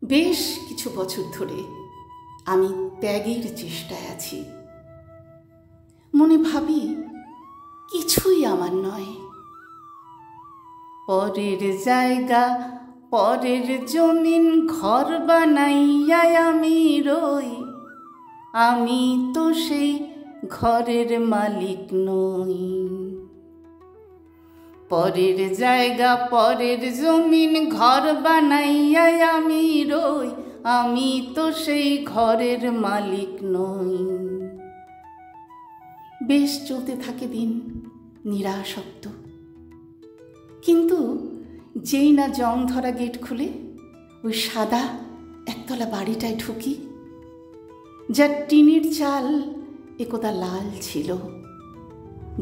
বেশ কিছু বছর ধরে আমি ত্যাগের চেষ্টায় আছি। মনে ভাবি কিছুই আমার নয়। পরের জায়গা, পরের জমিন ঘর বানাইয়া আমি রই, আমি তো সেই ঘরের মালিক নই। পরের জায়গা, পরের জমিন ঘর বানাইয়া আমি রই, আমি তো সেই ঘরের মালিক নই। বেশ চলতে থাকে দিন নিরাসক্ত, কিন্তু যেই না জং ধরা গেট খুলে ওই সাদা একতলা বাড়িটায় ঢুকি, যার টিনের চাল একদা লাল ছিল,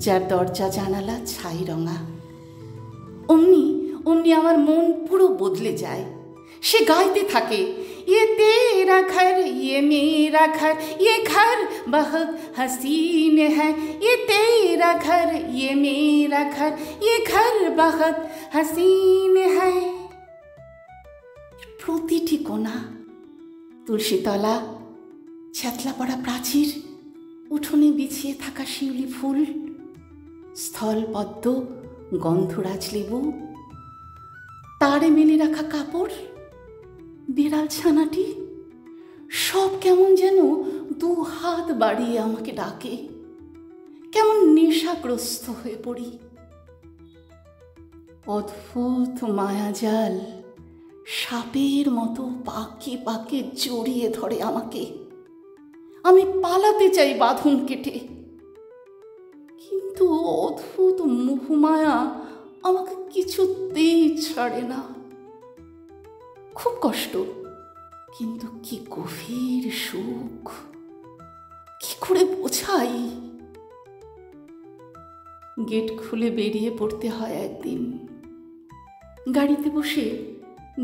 যার দরজা জানালা ছাই রঙা, অমনি অমনি আমার মন পুরো বদলে যায়। সে গাইতে থাকে, ये तेरा घर ये मेरा घर ये घर बहुत हसीन है, ये तेरा घर ये मेरा घर ये घर बहुत हसीन है। প্রতিটি কোণা, তুলসীতলা, ছ্যাতলা পড়া প্রাচীর, উঠোনে বিছিয়ে থাকা শিউলি ফুল, স্থলপদ্ম, গন্ধরাজ লেবু, তারে মেলে রাখা কাপড়, বিড়াল ছানাটি, সব কেমন যেন দু হাত বাড়িয়ে আমাকে ডাকে। কেমন নেশাগ্রস্ত হয়ে পড়ি। অদ্ভুত মায়াজাল সাপের মতো পাকে পাকে জড়িয়ে ধরে আমাকে। আমি পালাতে চাই বাঁধন কেটে, কিন্তু অদ্ভুত মোহমায়া আমাকে কিছুতেই ছাড়ে না। খুব কষ্ট, কিন্তু কি গভীর সুখ, কি করে বোঝাই। গেট খুলে বেরিয়ে পড়তে হয় একদিন। গাড়িতে বসে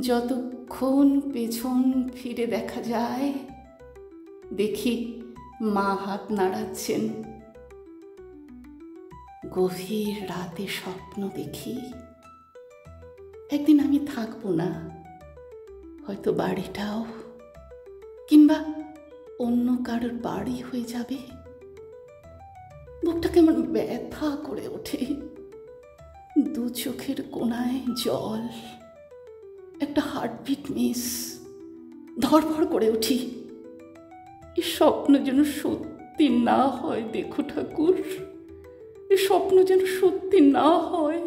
যতক্ষণ পেছন ফিরে দেখা যায়, দেখি মা হাত নাড়াচ্ছেন। গভীর রাতে স্বপ্ন দেখি একদিন আমি থাকবো না, হয়তো বাড়িটাও কিংবা অন্য কারোর বাড়ি হয়ে যাবে। বুকটা কেমন ব্যথা করে ওঠে, দু চোখের কোণায় জল, একটা হার্টবিট মিস। ধড়ফড় করে উঠি, এ স্বপ্ন যেন সত্যি না হয়। দেখো ঠাকুর, এ স্বপ্ন যেন সত্যি না হয়।